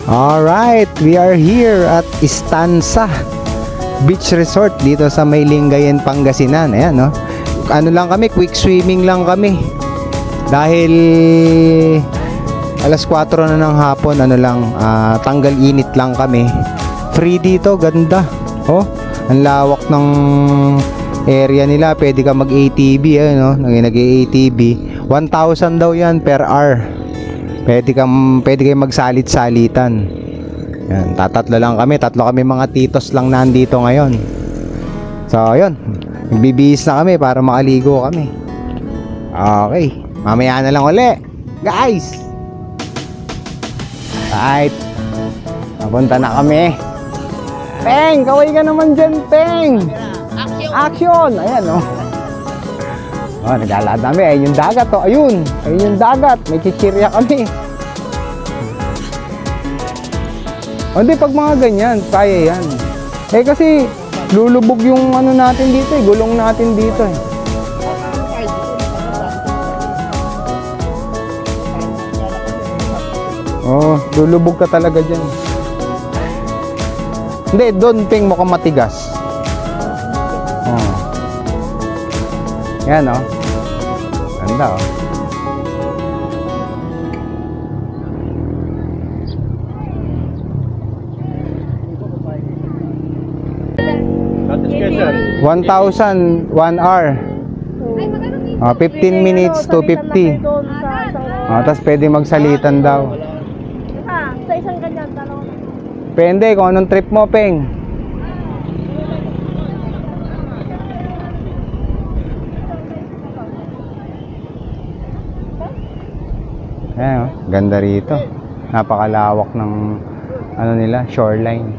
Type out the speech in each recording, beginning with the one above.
Alright, we are here at Istanza Beach Resort dito sa May Lingayen, Pangasinan. Ayan, no? Ano lang kami, quick swimming lang kami. Dahil alas 4 na ng hapon, tanggal init lang kami. Free dito, ganda. Oh, ang lawak ng area nila. Pwede ka mag-ATV, no? Nag-ATV. 1,000 daw yan per hour. Pwede kayo magsalit-salitan. Yan, tatlo lang kami. Tatlo kami mga titos lang nandito ngayon. So, yun. Nagbibihis na kami para makaligo kami. Okay. Mamaya na lang uli. Guys! Right. Papunta na kami. Peng! Kaway ka naman dyan, Peng! Action! Ayan, oh. Oh, naglalakad namin. Ayun yung dagat, oh. Ayun yung dagat. May chichirya kami. O, hindi, pag mga ganyan, kaya yan. Eh, kasi, lulubog yung ano natin dito, eh. Gulong natin dito, eh. Oh, lulubog ka talaga dyan. Hindi, doon, Ping, mukhang matigas. Oh. Yan, oh. Ganda, oh. $1,000 1 hour. 15 minutes to 50. Tapos pwede magsalitan daw. Sa isang ganyan, talong. Pwede kung anong trip mo, Peng. Ayan, oh, ganda rito. Napakalawak ng ano nila, shoreline.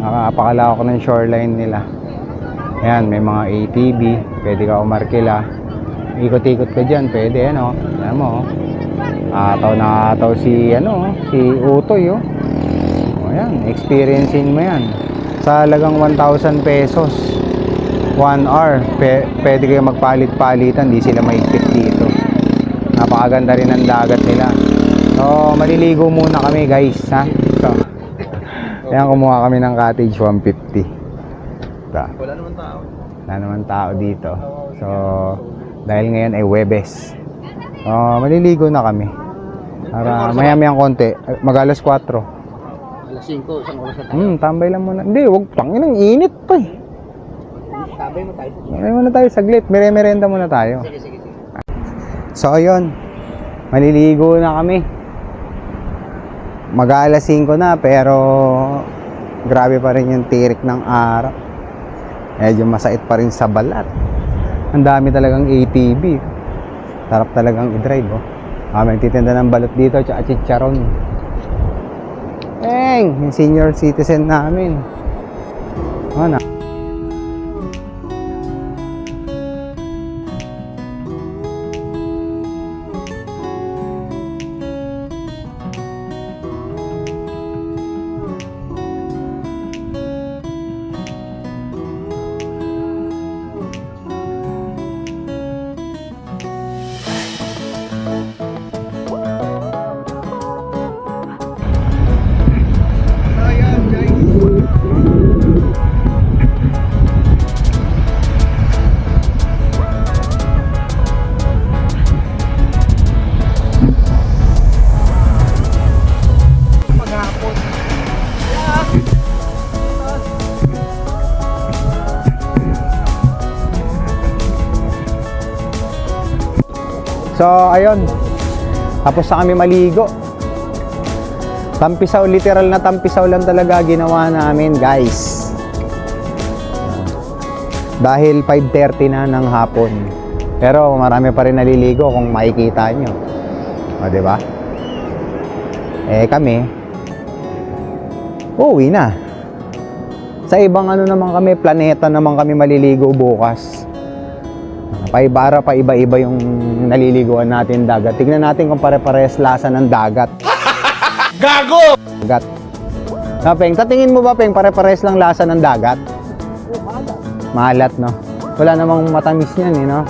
Napakalawak ng shoreline nila. Ayan, may mga ATV, pwede ka umarkila. Ikot-ikot ka diyan, pwede ano. Ayan mo, oh. Ataw si Utoy, oh. Ayan, experiencing mo yan. Sa halagang 1,000 pesos. 1 hour, pwede kayo magpalit-palitan, di sila mahigpit dito. Napakaganda rin ang dagat nila. So, maliligo muna kami, guys, ha? So, ayan, kumuha kami ng cottage, 150. So, wala naman tao dito. So, dahil ngayon ay Huwebes. So, maliligo na kami. Para maya-mayang konti. Mag-alas 4. Alas 5, isang oras na tayo. Tambay lang muna. Hindi, wag tanginang init pa eh. Sabay mo tayo. Sabay muna tayo saglit. Mere-merenda muna tayo. Sige. So, ayun. Maliligo na kami. Mag-aalas 5 na, pero grabe pa rin yung tirik ng araw. Medyo masait pa rin sa balat. Ang dami talagang ATV. Sarap talagang i-drive, oh. May titinda ng balot dito, tsaka chicharon. Yung senior citizen namin. Ano? So, ayun. Tapos na kami maligo. Tampisaw, literal na tampisaw lang talaga ginawa namin, guys. Dahil 5:30 na ng hapon. Pero marami pa rin naliligo kung makikita nyo. O, diba? Kami, uwi na. Sa ibang naman kami, planeta naman kami maliligo bukas. Paibara, paiba-iba yung naliliguan natin dagat. Tignan natin kung pare-pares lasa ng dagat. Gago! Dagat. Peng, tatingin mo ba, Peng, pare-pares lang lasa ng dagat? Maalat, no? Wala namang matamis niyan, no?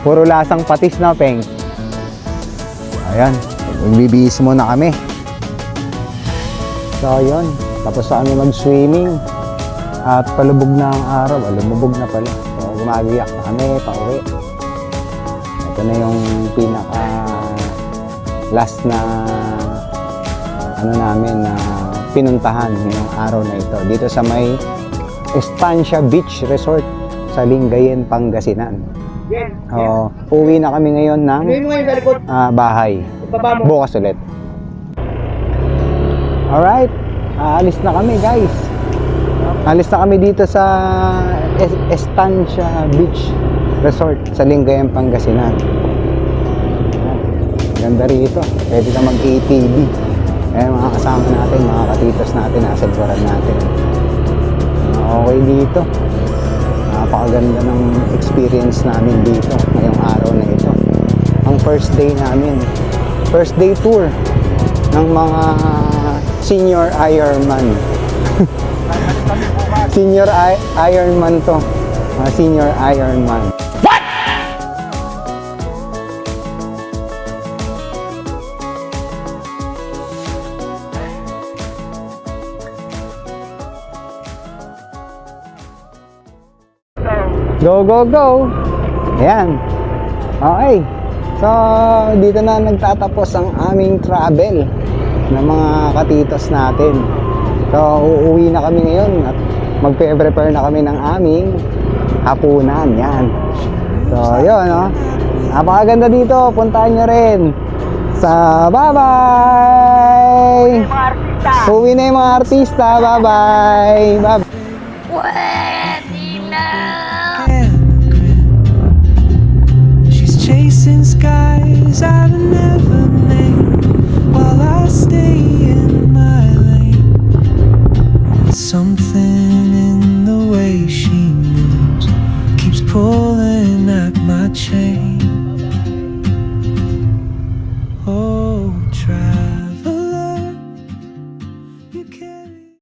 Puro lasang patis na, Peng. Ayan, magbibihis muna kami. So, yun. Tapos na kami mag-swimming. At palubog na ang araw. Lumubog na pala. So, gumagiyak na kami, pauwi. Ito na yung pinaka last na ano namin na pinuntahan ngayong araw na ito. Dito sa may Estancia Beach Resort sa Lingayen, Pangasinan. Uwi na kami ngayon ng bahay. Bukas ulit. Alright, aalis na kami guys. Alis na kami dito sa Estancia Beach Resort sa Lingayen, Pangasinan. Ganda rito. Pwede ka mag-ATV. Ayan, mga kasama natin, mga katitos natin, nasa likuran natin. Okay dito. Napakaganda ng experience namin dito ngayong araw na ito. Ang first day namin. First day tour ng mga senior Ironman. Senior Ironman to. Senior Ironman. Go, go, go! Ayan. Okay. So, dito na nagtatapos ang aming travel ng mga katitos natin. So, uuwi na kami ngayon at magpe-prepare na kami ng aming hapunan. Yan. So, yun, no? Napakaganda dito. Puntahan nyo rin. So, bye-bye! Uwi na yung mga artista. Bye-bye! Bye-bye! She's chasing skies I've never named while I stay in